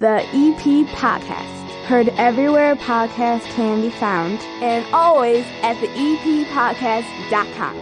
The EP Podcast. Heard everywhere podcasts can be found, and always at theeppodcast.com.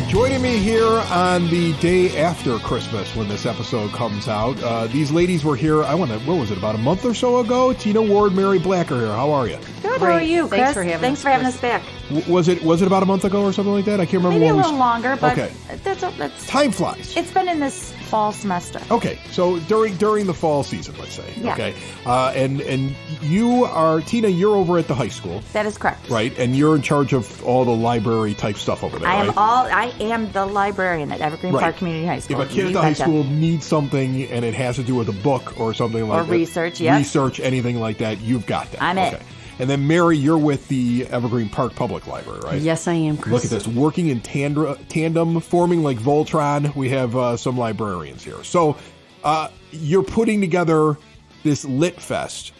Joining me here on the day after Christmas when this episode comes out, these ladies were here, what was it, about a month or so ago? Tina Ward, Mary Blacker here. How are you? Good. How are you, Chris? Thanks for having us back. Was it about a month ago or something like that? I can't remember. Maybe a little longer, but okay. That's time flies. It's been in this fall semester. Okay, so during the fall season, let's say. Yeah. Okay, and you are, Tina, you're over at the high school. That is correct. Right, and you're in charge of all the library type stuff over there, I am the librarian at Evergreen Park Community High School. If a kid at the high school needs something and it has to do with a book or something like that. Or research, yes. Research, anything like that, you've got that. I'm it. And then, Mary, you're with the Evergreen Park Public Library, right? Yes, I am, Chris. Look at this. Working in tandem, forming like Voltron. We have some librarians here. So you're putting together this Lit Fest,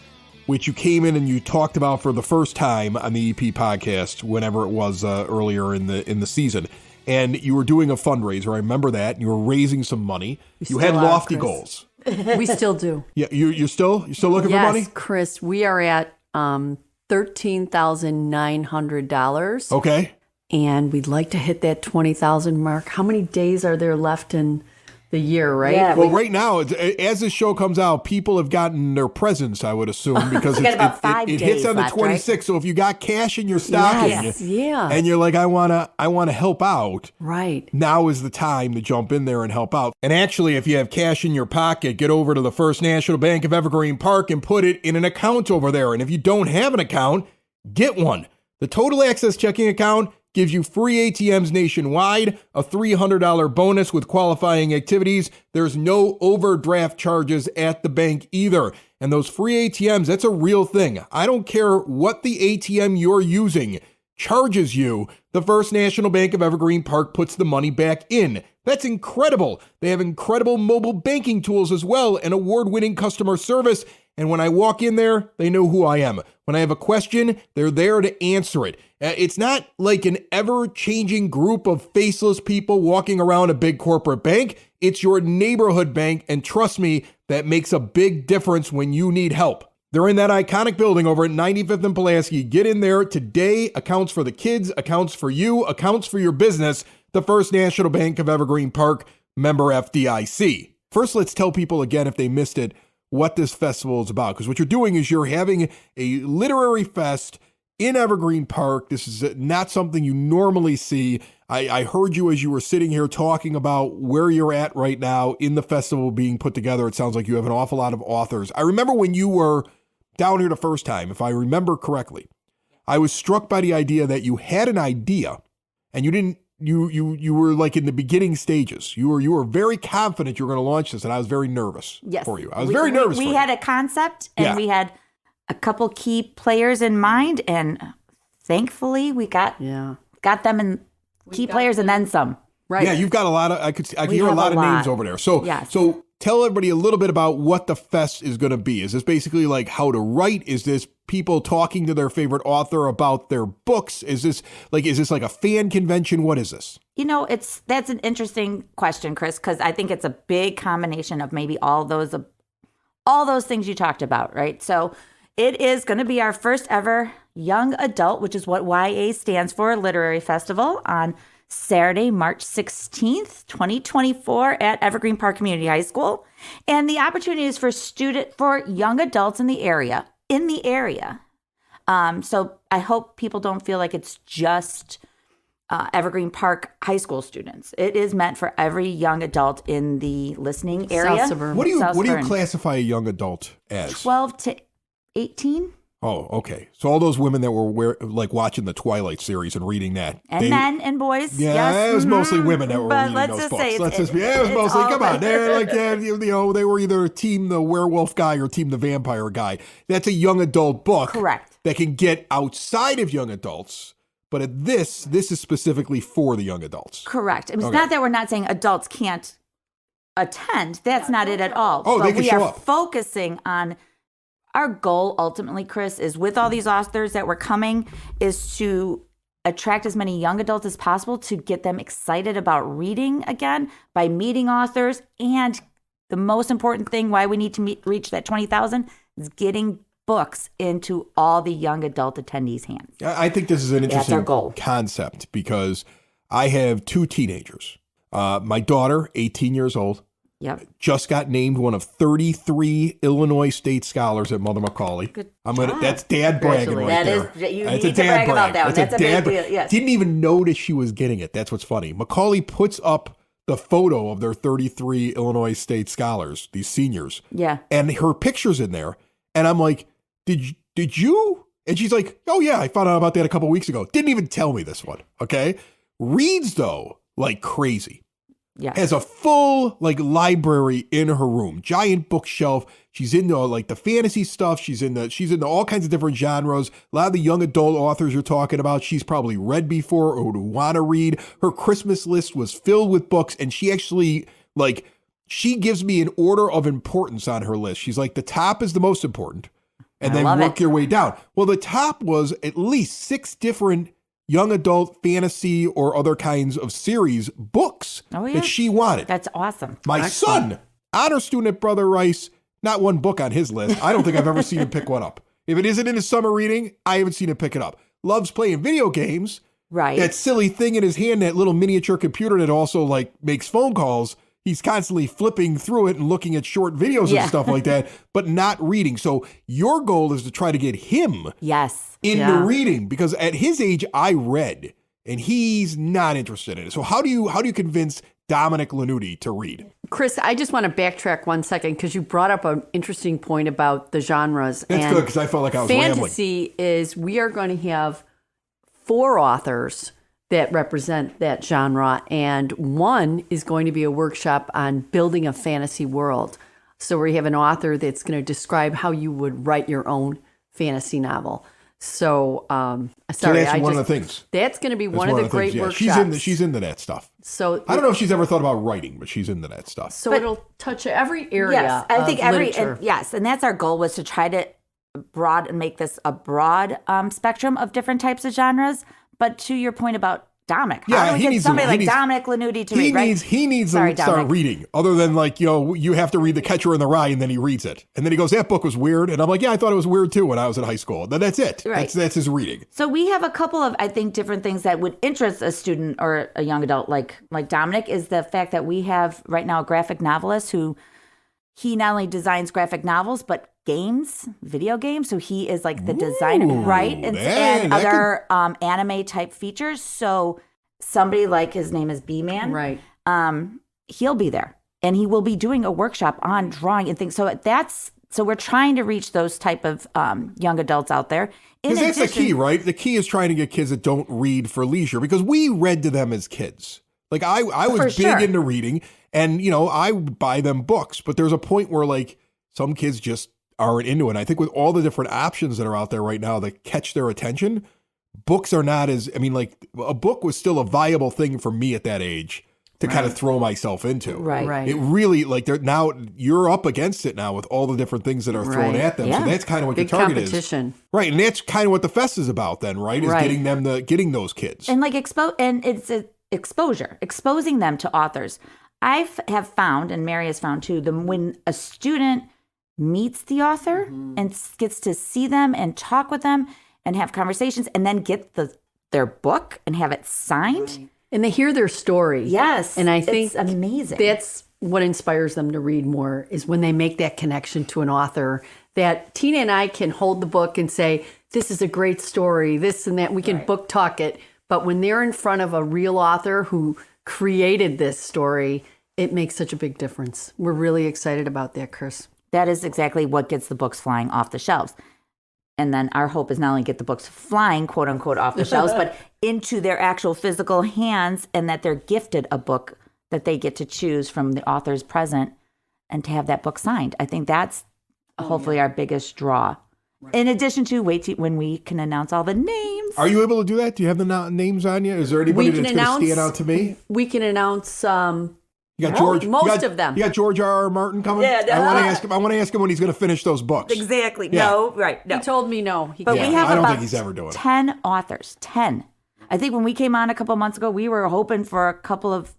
which you came in and you talked about for the first time on the EP podcast, whenever it was earlier in the season. And you were doing a fundraiser. I remember that. And you were raising some money. You had lofty goals. We still do. Yeah, you're still looking for money? Yes, Chris. We are at $13,900. Okay. And we'd like to hit that 20,000 mark. How many days are there left in the year, right? Yeah, well, right now, as this show comes out, people have gotten their presents, I would assume, because it hits on the 26th. Right? So if you got cash in your stocking, and you're like, I wanna help out, right? Now is the time to jump in there and help out. And actually, if you have cash in your pocket, get over to the First National Bank of Evergreen Park and put it in an account over there. And if you don't have an account, get one. The Total Access Checking Account gives you free ATMs nationwide, a $300 bonus with qualifying activities. There's no overdraft charges at the bank either. And those free ATMs, that's a real thing. I don't care what the ATM you're using charges you. The First National Bank of Evergreen Park puts the money back in. That's incredible. They have incredible mobile banking tools as well and award-winning customer service. And when I walk in there, they know who I am. When I have a question, they're there to answer it. It's not like an ever-changing group of faceless people walking around a big corporate bank. It's your neighborhood bank, and trust me, that makes a big difference when you need help. They're in that iconic building over at 95th and Pulaski. Get in there today. Accounts for the kids, accounts for you, accounts for your business. The First National Bank of Evergreen Park, member FDIC. First, let's tell people again, if they missed it, what this festival is about. Because what you're doing is you're having a literary fest in Evergreen Park. This is not something you normally see. I heard you as you were sitting here talking about where you're at right now in the festival being put together. It sounds like you have an awful lot of authors. I remember when you were down here the first time, if I remember correctly, I was struck by the idea that you had an idea and you were like in the beginning stages. You were very confident you were going to launch this, and I was very nervous for you. I was very nervous. We had a concept, and we had a couple key players in mind, and thankfully we got them in key players and then some. Right. Yeah, you've got a lot of. I could hear a lot of names over there. So so tell everybody a little bit about what the fest is going to be. Is this basically like how to write? Is this people talking to their favorite author about their books? Is this like a fan convention? What is this? You know, that's an interesting question, Chris, because I think it's a big combination of maybe all those things you talked about, right? So it is going to be our first ever young adult, which is what YA stands for, Literary Festival, on Saturday, March 16th, 2024 at Evergreen Park Community High School. And the opportunity is for young adults in the area. So I hope people don't feel like it's just Evergreen Park high school students. It is meant for every young adult in the listening area. South Suburban. What do you classify a young adult as? 12 to 18. Oh, okay. So all those women that were watching the Twilight series and reading that. And men and boys. Yeah, yes. It was mostly women that were reading those books. It was mostly, come on. They're like, they were either team the werewolf guy or team the vampire guy. That's a young adult book. Correct. That can get outside of young adults. But this is specifically for the young adults. Correct. It's not that we're not saying adults can't attend. That's not it at all. Oh, but they can show up. We are focusing on our goal ultimately, Chris, is with all these authors that were coming, is to attract as many young adults as possible to get them excited about reading again by meeting authors. And the most important thing why we need to reach that 20,000 is getting books into all the young adult attendees' hands. I think this is an That's our interesting goal. concept because I have 2 teenagers. My daughter, 18 years old, Yep. just got named one of 33 Illinois State Scholars at Mother Macaulay. Good That's dad bragging right That there. is, you That's need a to dad brag about that one. That's That's a big brag. deal. Yes. Didn't even notice she was getting it. That's what's funny. Macaulay puts up the photo of their 33 Illinois State Scholars, these seniors. Yeah. And her picture's in there. And I'm like, did you? And she's like, oh yeah, I found out about that a couple weeks ago. Didn't even tell me this one. Okay. Reads though, like crazy. Yeah. Has a full like library in her room, giant bookshelf. She's into like the fantasy stuff. She's into all kinds of different genres. A lot of the young adult authors you're talking about, she's probably read before or would want to read. Her Christmas list was filled with books, and she actually she gives me an order of importance on her list. She's like, the top is the most important, and then work your way down. Well, the top was at least 6 different young adult fantasy or other kinds of series books that she wanted. That's awesome. My son, honor student at Brother Rice, not one book on his list. I don't think I've ever seen him pick one up. If it isn't in his summer reading, I haven't seen him pick it up. Loves playing video games. Right. That silly thing in his hand, that little miniature computer that also like makes phone calls. He's constantly flipping through it and looking at short videos and stuff like that, but not reading. So your goal is to try to get him into reading, because at his age, I read and he's not interested in it. So how do you convince Dominic Lanuti to read? Chris, I just want to backtrack 1 second because you brought up an interesting point about the genres. That's good, because I felt like I was rambling. Fantasy is, we are going to have 4 authors that represent that genre, and one is going to be a workshop on building a fantasy world. So we have an author that's going to describe how you would write your own fantasy novel. So, sorry, that's one of the things. That's going to be one of the great workshops. She's into that stuff. So I don't know if she's ever thought about writing, but she's into that stuff. So it'll touch every area. Yes, I think literature. and that's our goal, was to try to make this a broad spectrum of different types of genres. But to your point about Dominic, how do we get somebody like Dominic Lanuti to read? Right? He needs to start reading. Other than you have to read The Catcher in the Rye, and then he reads it, and then he goes, "That book was weird," and I'm like, "Yeah, I thought it was weird too when I was in high school." Then that's it. Right. That's his reading. So we have a couple of, I think, different things that would interest a student or a young adult like Dominic. Is the fact that we have right now a graphic novelist who he not only designs graphic novels but video games. So he is like the designer, right? And other anime type features. So somebody like, his name is B-Man. Right. He'll be there, and he will be doing a workshop on drawing and things. So we're trying to reach those type of young adults out there. Because that's the key, right? The key is trying to get kids that don't read for leisure, because we read to them as kids. Like I was big into reading, and I would buy them books, but there's a point where some kids just aren't into it. And I think with all the different options that are out there right now that catch their attention, books are not as, a book was still a viable thing for me at that age to kind of throw myself into. Right. It really, now you're up against it now with all the different things that are thrown at them. Yeah. So that's kind of what your target competition is. Right. And that's kind of what the fest is about then, right? Is getting them getting those kids. And it's exposure, exposing them to authors. I have found, and Mary has found too, when a student meets the author and gets to see them and talk with them and have conversations, and then get their book and have it signed. And they hear their story. Yes. And I think it's amazing. That's what inspires them to read more, is when they make that connection to an author, that Tina and I can hold the book and say, this is a great story, this and that. We can book talk it. But when they're in front of a real author who created this story, it makes such a big difference. We're really excited about that, Chris. That is exactly what gets the books flying off the shelves. And then our hope is not only get the books flying, quote unquote, off the shelves, but into their actual physical hands, and that they're gifted a book that they get to choose from the authors present and to have that book signed. I think that's hopefully our biggest draw. Right. In addition to when we can announce all the names. Are you able to do that? Do you have the names on you? Is there anybody that's going to stand out to me? We can announce You got George. Most of them. You got George R.R. Martin coming. Yeah, no. I want to ask him when he's going to finish those books. Exactly. Yeah. No, right. No. He told me no. But we have I don't about think he's ever doing it. 10 authors. 10. I think when we came on a couple months ago, we were hoping for a couple of.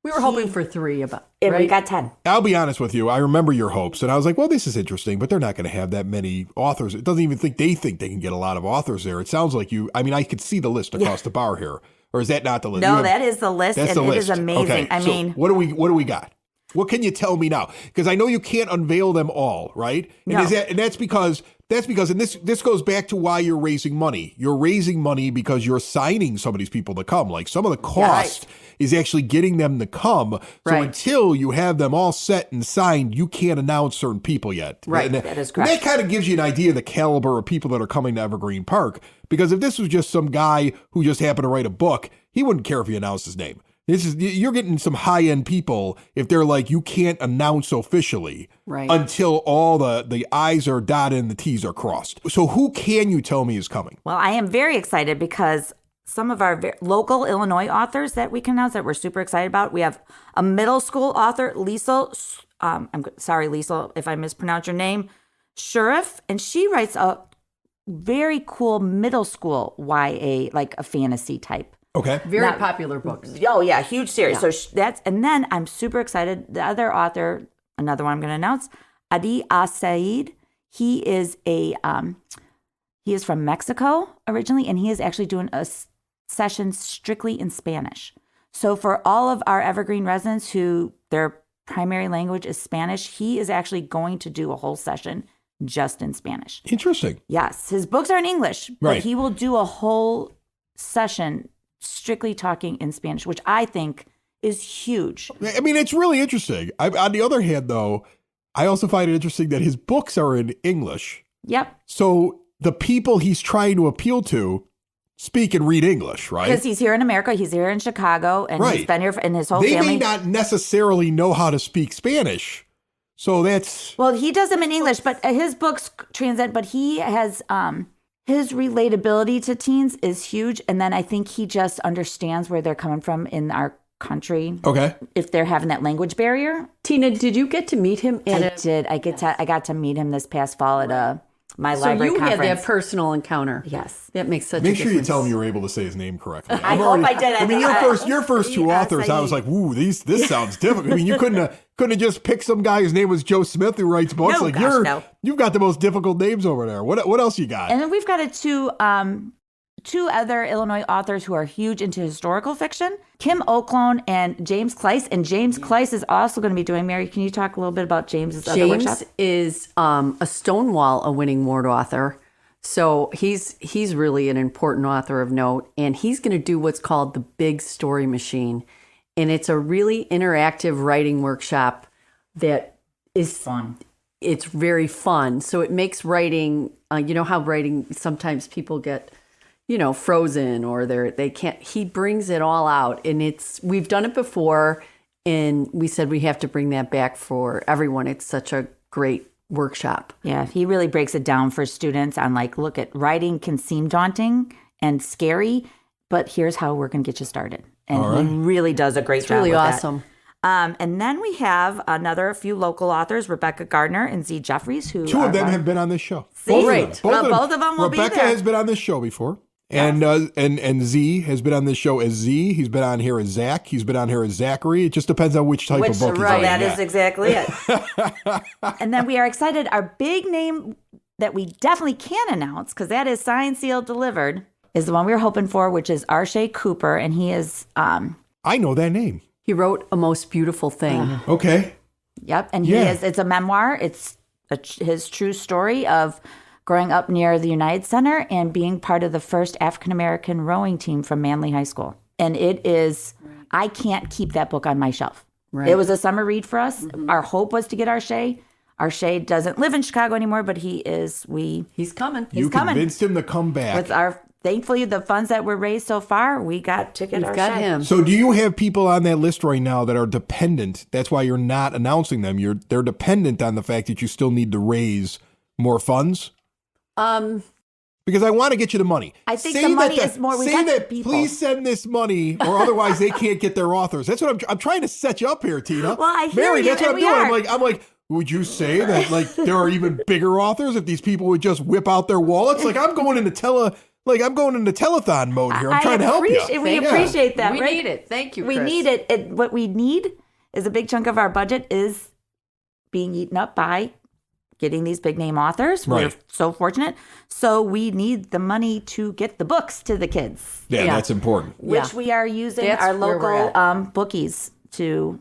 We were hoping for 3 about. And right? we got 10. I'll be honest with you. I remember your hopes, and I was like, well, this is interesting, but they're not going to have that many authors. It doesn't even think they can get a lot of authors there. It sounds like you. I mean, I could see the list across the bar here. Or is that not the list? No, that is the list, That's and the it list. is amazing. Okay, I so mean, what do we got? What can you tell me now? Because I know you can't unveil them all, right? And, No. that's because and this goes back to why you're raising money. You're raising money because you're signing some of these people to come. Like some of the cost is actually getting them to come. So Right. until you have them all set and signed, you can't announce certain people yet. Right. And That is correct. that kind of gives you an idea of the caliber of people that are coming to Evergreen Park. Because if this was just some guy who just happened to write a book, he wouldn't care if he announced his name. You're getting some high-end people if they're like, you can't announce officially Right. until all the I's are dotted and the T's are crossed. So who can you tell me is coming? well, I am very excited because some of our local Illinois authors that we can announce that we're super excited about. We have a middle school author, Liesl. I'm sorry, Liesl, if I mispronounce your name, Sheriff, and she writes a very cool middle school YA, like a fantasy type. Okay. Very Now- popular books. Oh yeah, huge series. Yeah. So that's, and then I'm super excited. The other author, another one I'm going to announce, Adi Asaid. He is he is from Mexico originally, and he is actually doing a session strictly in Spanish. So for all of our Evergreen residents who their primary language is Spanish, he is actually going to do a whole session just in Spanish. Interesting. Yes, his books are in English, but Right. he will do a whole session strictly talking in Spanish, which I think is huge. I mean, it's really interesting. On the other hand, though, I also find it interesting that his books are in English. Yep, So the people he's trying to appeal to speak and read English, right? because he's here in America, he's here in Chicago, and he's Right. been here, and his whole They family. may not necessarily know how to speak Spanish. So that's... Well, he does them in English, but his books translate. But he has his relatability to teens is huge, and then I think he just understands where they're coming from in our country Okay. if they're having that language barrier. Tina, did you get to meet him? I did. I got to meet him this past fall at my So library you conference. had that personal encounter. Yes. That makes such a Make difference. sure you tell him you were able to say his name correctly. I hope I did. I mean, your first two Yes, authors, I was like, "Ooh, this sounds difficult." I mean, you couldn't have just picked some guy whose name was Joe Smith who writes books. No, like gosh, no. you've got the most difficult names over there. What else you got? And then we've got two other Illinois authors who are huge into historical fiction, Kim Oaklone and James Kleiss. And James Kleiss is also going to be doing, Mary, can you talk a little bit about James's other workshop? James is a Stonewall Winning Ward author. So he's really an important author of note. And he's going to do what's called the Big Story Machine. And it's a really interactive writing workshop that is Fun. It's very fun. So it makes writing, you know how writing, sometimes people get, frozen or they can't, he brings it all out. And we've done it before and we said we have to bring that back for everyone. It's such a great workshop. Yeah, he really breaks it down for students on look at writing can seem daunting and scary, but here's how we're going to get you started. And he really does a great job Really with that. awesome. And then we have a few local authors, Rebecca Gardner and Z. Jeffries, who Two are of them have been on this show. Great. Both of them will be Rebecca there. has been on this show before. And Z has been on this show as Z. He's been on here as Zach. He's been on here as Zachary. It just depends on which type of book he's writing. That Yeah. is exactly it. And then we are excited. Our big name that we definitely can announce, because that is signed, sealed, delivered, is the one we were hoping for, which is Arshay Cooper. And he is, I know that name. He wrote A Most Beautiful Thing. Okay. yep. And Yeah. it's a memoir. It's his true story of growing up near the United Center and being part of the first African-American rowing team from Manly High School. And it is, I can't keep that book on my shelf. Right. It was a summer read for us. Our hope was to get Arshay. Arshay doesn't live in Chicago anymore, but He's coming. You coming. convinced him to come back. with thankfully, the funds that were raised so far, we got to get We've Arshay. got him. So do you have people on that list right now that are dependent? That's why you're not announcing them. They're dependent on the fact that you still need to raise more funds? because I want to get you the money. I think the money is more. We got the people. Please send this money, or otherwise they can't get their authors. That's what I'm trying to set you up here, Tina. Well, I hear Mary, you, that's what and I'm we doing. are. I'm like, would you say that like there are even bigger authors if these people would just whip out their wallets? Like I'm going into telethon mode here. I'm trying to help you. We appreciate that. We right? need it. Thank you, We Chris. need it. What we need is a big chunk of our budget is being eaten up by getting these big name authors. We're Right. so fortunate. So we need the money to get the books to the kids, Yeah, Yeah. that's important. which Yeah. we are using That's our where we're local bookies to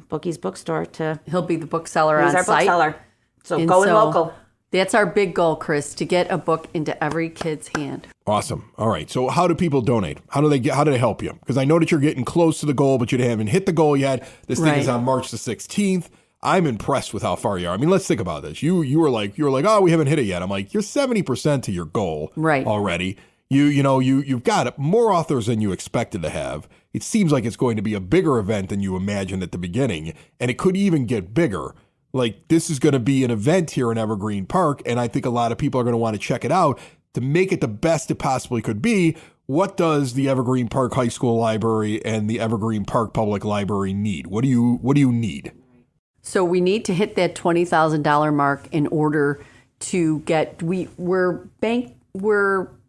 Bookies Bookstore to He'll be the bookseller use on our site. bookseller. So And going so local. That's our big goal, Chris, to get a book into every kid's hand. Awesome. All right. So how do people donate? How do they help you? Because I know that you're getting close to the goal, but you haven't hit the goal yet. This thing is Right. on March the 16th. I'm impressed with how far you are. I mean, let's think about this. You were like, oh, we haven't hit it yet. I'm like, you're 70% to your goal Right. already. You've got more authors than you expected to have. It seems like it's going to be a bigger event than you imagined at the beginning, and it could even get bigger. Like, this is going to be an event here in Evergreen Park, and I think a lot of people are going to want to check it out to make it the best it possibly could be. What does the Evergreen Park High School Library and the Evergreen Park Public Library need? What do you need? So we need to hit that $20,000 mark in order to get. We're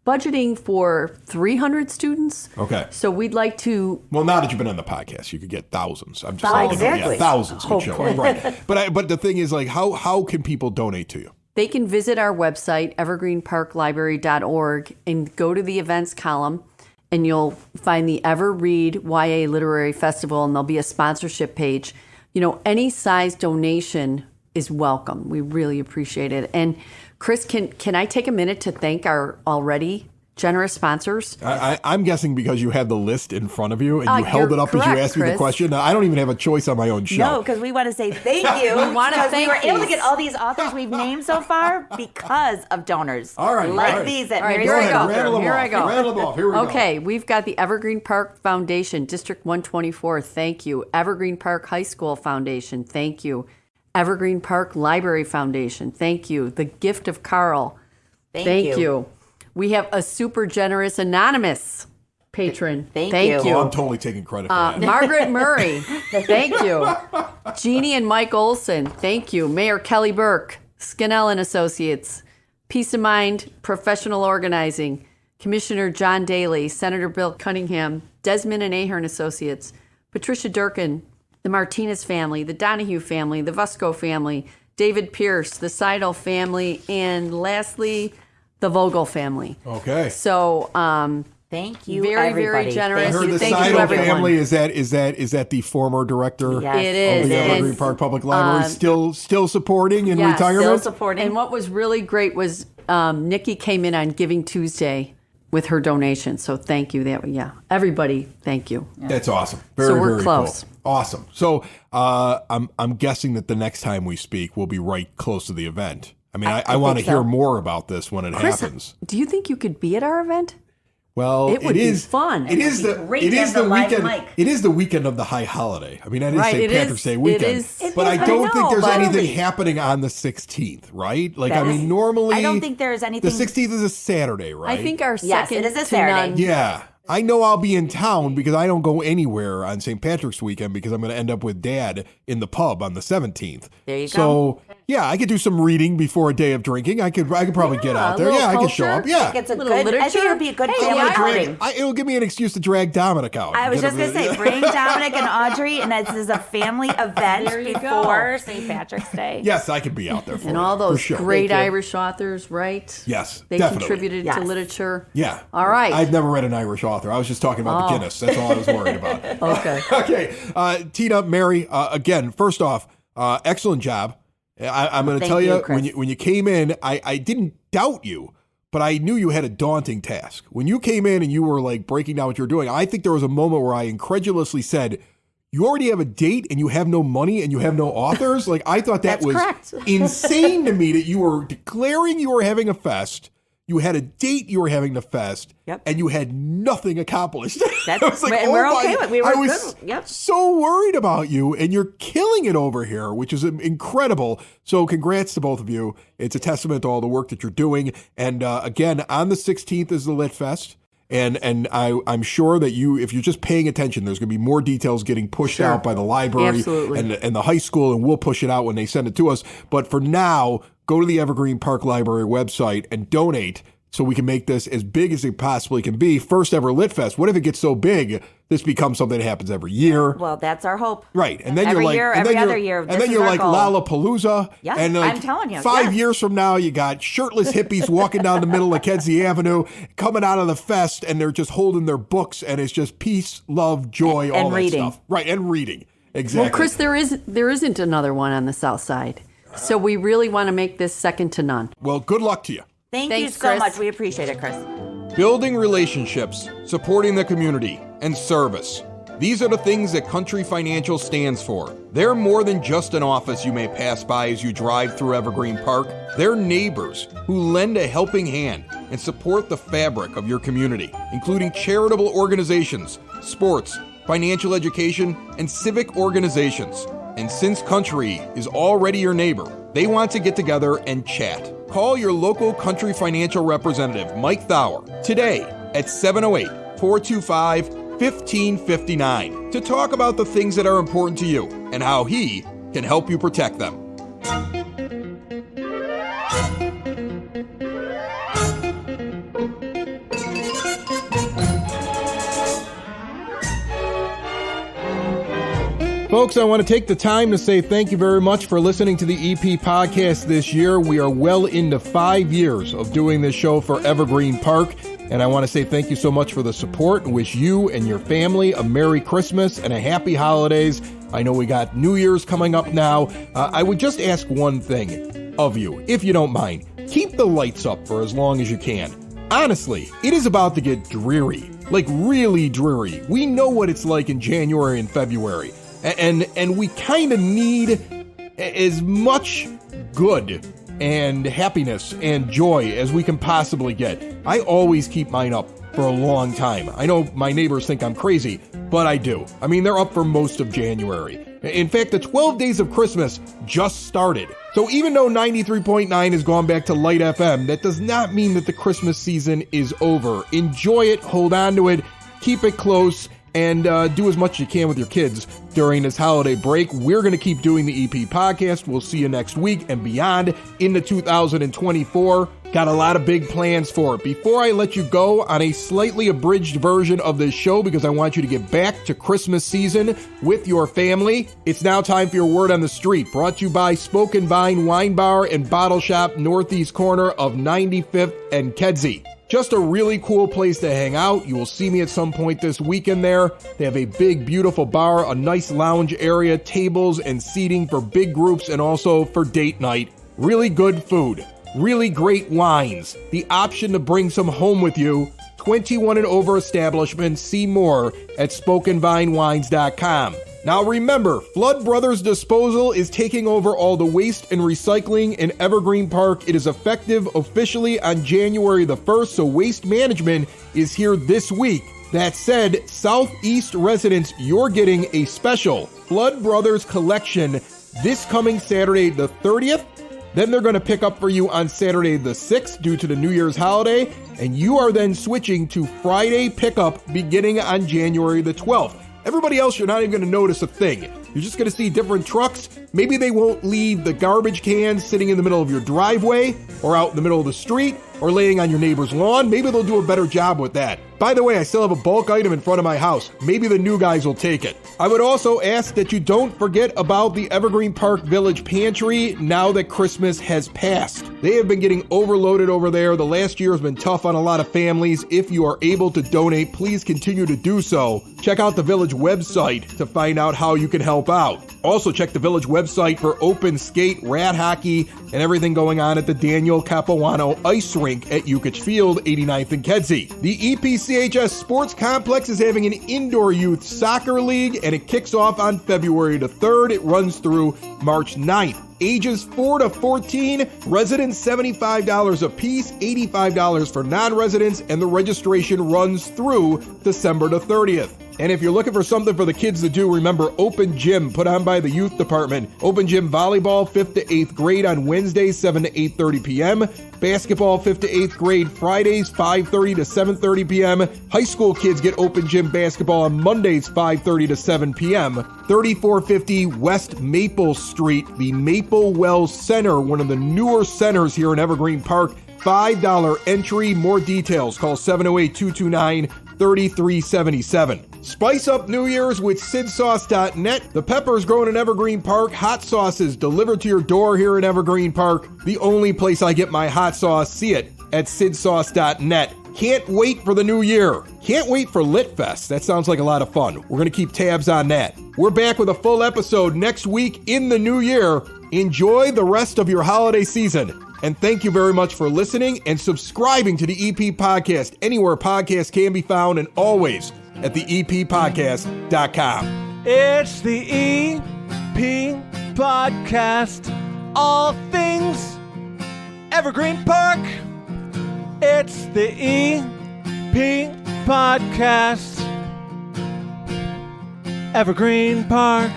budgeting for 300 students. Okay. So we'd like to. Well, now that you've been on the podcast, you could get thousands. I'm just Thousands. saying, Exactly. thousands could show Hopefully. up. Right. But the thing is, like, how can people donate to you? They can visit our website, evergreenparklibrary.org, and go to the events column, and you'll find the Ever Read YA Literary Festival, and there'll be a sponsorship page. Any size donation is welcome. We really appreciate it. And Chris, can I take a minute to thank our already generous sponsors? I'm guessing because you had the list in front of you and you held you're it up as you correct, asked me the Chris. question. I don't even have a choice on my own show. No, because we want to say thank you. We want to because thank we were able to these. get all these authors we've named so far because of donors. All right, like all right. these at All right, Mary's here I ahead, go. Author. rattle them Here off. I go. Rattle them off. Here we go. Okay, we've got the Evergreen Park Foundation, District 124, thank you. Evergreen Park High School Foundation, thank you. Evergreen Park Library Foundation, thank you. The Gift of Carl, thank you. We have a super generous anonymous patron. Thank Oh, you. I'm totally taking credit for that. Margaret Murray, thank you. Jeannie and Mike Olson, thank you. Mayor Kelly Burke, Skinnell and Associates, Peace of Mind Professional Organizing, Commissioner John Daly, Senator Bill Cunningham, Desmond and Ahern Associates, Patricia Durkin, the Martinez family, the Donahue family, the Vusco family, David Pierce, the Seidel family, and lastly, the Vogel family. Okay. So, Thank you, very, everybody. very generous. I Thank heard you. the Thank you to Seidel everyone. family is that the former director Yes. it of is. the Evergreen And- Park Public Library still supporting in Yes, retirement? Still supporting. And what was really great was Nikki came in on Giving Tuesday with her donation. So thank you. Everybody, thank you. That's awesome. Very, So we're very close. cool. Awesome. So I'm guessing that the next time we speak, we'll be right close to the event. I mean, I want to think so. hear more about this when it happens. Do you think you could be at our event? Well, It would be is fun. It It is would the be great it to is have the the live weekend. mic. It is the weekend of the high holiday. I mean, that is Right, St. it is. Patrick's Day It weekend. is. It But is, I I don't know, think there's but- anything happening on the 16th, right? Like, I mean, normally I don't think there is anything. the 16th is a Saturday, right? I think our Yes, second it is a to Saturday. none- Yeah. I know I'll be in town because I don't go anywhere on St. Patrick's weekend because I'm going to end up with Dad in the pub on the 17th. There you go. So, yeah, I could do some reading before a day of drinking. I could probably get out a there. little Yeah, I could show culture. up. Yeah. It's a Little good. I think literature. it would be a good Hey, family yeah, outing. It'll give me an excuse to drag Dominic out. I was Get just him gonna say, bring Dominic and Audrey, and this is a family event There you go. before St. Patrick's Day. Yes, I could be out there for And you, all for those sure. great Thank you. Irish authors, right? Yes, They definitely. contributed to Yes. literature. Yeah. All right. I've never read an Irish author. I was just talking about the Guinness. That's all I was worried about. Okay. Okay. Tina, Mary, again, first off, excellent job. I'm going to Thank tell you, you, Chris. when you came in, I didn't doubt you, but I knew you had a daunting task. When you came in and you were like breaking down what you were doing, I think there was a moment where I incredulously said, you already have a date and you have no money and you have no authors? Like, I thought that That's was correct. insane to me that you were declaring you were having a fest. You had a date you were having the fest, Yep. and you had nothing accomplished. That's, I was like, and oh we're my- okay with. We were I was good. Yep. so worried about you, and you're killing it over here, which is incredible. So congrats to both of you. It's a testament to all the work that you're doing. And again, on the 16th is the Lit Fest. And I'm sure that if you're just paying attention, there's going to be more details getting pushed out by the library and the high school, and we'll push it out when they send it to us. But for now, go to the Evergreen Park Library website and donate so we can make this as big as it possibly can be. First ever Lit Fest. What if it gets so big, this becomes something that happens every year? Well, that's our hope. Right. And then every you're like, year, and every then other you're, year. and then you're like Lollapalooza. Yeah, and like I'm telling you. 5 years from now, you got shirtless hippies walking down the middle of Kedzie Avenue, coming out of the fest, and they're just holding their books, and it's just peace, love, joy, all and that reading. stuff. Right. And reading. Exactly. Well, Chris, there isn't another one on the South Side. So we really want to make this second to none. Well, good luck to you. Thanks you so Chris. much. We appreciate it, Chris. Building relationships, supporting the community, and service. These are the things that Country Financial stands for. They're more than just an office you may pass by as you drive through Evergreen Park. They're neighbors who lend a helping hand and support the fabric of your community, including charitable organizations, sports, financial education, and civic organizations. And since Country is already your neighbor, they want to get together and chat. Call your local Country Financial representative, Mike Thauer, today at 708-425-1559 to talk about the things that are important to you and how he can help you protect them. Folks, I want to take the time to say thank you very much for listening to the EP podcast this year. We are well into 5 years of doing this show for Evergreen Park, and I want to say thank you so much for the support and wish you and your family a Merry Christmas and a Happy Holidays. I know we got New Year's coming up now. I would just ask one thing of you, if you don't mind. Keep the lights up for as long as you can. Honestly, it is about to get dreary, like really dreary. We know what it's like in January and February. And we kind of need as much good and happiness and joy as we can possibly get. I always keep mine up for a long time. I know my neighbors think I'm crazy, but I do. I mean, they're up for most of January. In fact, the 12 days of Christmas just started. So even though 93.9 has gone back to Light FM, that does not mean that the Christmas season is over. Enjoy it, hold on to it, keep it close, and do as much as you can with your kids during this holiday break. We're going to keep doing the EP podcast. We'll see you next week and beyond into 2024. Got a lot of big plans for it. Before I let you go on a slightly abridged version of this show, because I want you to get back to Christmas season with your family, it's now time for your word on the street. Brought to you by Spoken Vine Wine Bar and Bottle Shop, northeast corner of 95th and Kedzie. Just a really cool place to hang out. You will see me at some point this weekend there. They have a big, beautiful bar, a nice lounge area, tables and seating for big groups and also for date night. Really good food, really great wines, the option to bring some home with you. 21 and over establishments. See more at SpokenVineWines.com. Now remember, Flood Brothers Disposal is taking over all the waste and recycling in Evergreen Park. It is effective officially on January the 1st, so Waste Management is here this week. That said, Southeast residents, you're getting a special Flood Brothers collection this coming Saturday the 30th. Then they're going to pick up for you on Saturday the 6th due to the New Year's holiday, and you are then switching to Friday pickup beginning on January the 12th. Everybody else, you're not even going to notice a thing. You're just going to see different trucks. Maybe they won't leave the garbage cans sitting in the middle of your driveway or out in the middle of the street or laying on your neighbor's lawn. Maybe they'll do a better job with that. By the way, I still have a bulk item in front of my house. Maybe the new guys will take it. I would also ask that you don't forget about the Evergreen Park Village Pantry now that Christmas has passed. They have been getting overloaded over there. The last year has been tough on a lot of families. If you are able to donate, please continue to do so. Check out the Village website to find out how you can help out. Also, check the Village website for open skate, rat hockey, and everything going on at the Daniel Capuano Ice Rink at Yukich Field, 89th and Kedzie. The EPCHS Sports Complex is having an indoor youth soccer league, and it kicks off on February the 3rd. It runs through March 9th. Ages 4 to 14, residents $75 a piece, $85 for non-residents, and the registration runs through December the 30th. And if you're looking for something for the kids to do, remember Open Gym put on by the youth department. Open Gym volleyball 5th to 8th grade on Wednesdays 7 to 8:30 p.m. Basketball 5th to 8th grade Fridays 5:30 to 7:30 p.m. High school kids get Open Gym basketball on Mondays 5:30 to 7 p.m. 3450 West Maple Street, the Maple Wells Center, one of the newer centers here in Evergreen Park. $5 entry. More details. Call 708-229-3377. Spice up New Year's with sidsauce.net. The peppers grown in Evergreen Park. Hot sauces delivered to your door here in Evergreen Park. The only place I get my hot sauce. See it at sidsauce.net. Can't wait for the new year. Can't wait for LitFest. That sounds like a lot of fun. We're going to keep tabs on that. We're back with a full episode next week in the new year. Enjoy the rest of your holiday season. And thank you very much for listening and subscribing to the EP Podcast anywhere podcasts can be found, and always at the eppodcast.com. It's the EP Podcast. All things Evergreen Park. It's the EP Podcast. Evergreen Park.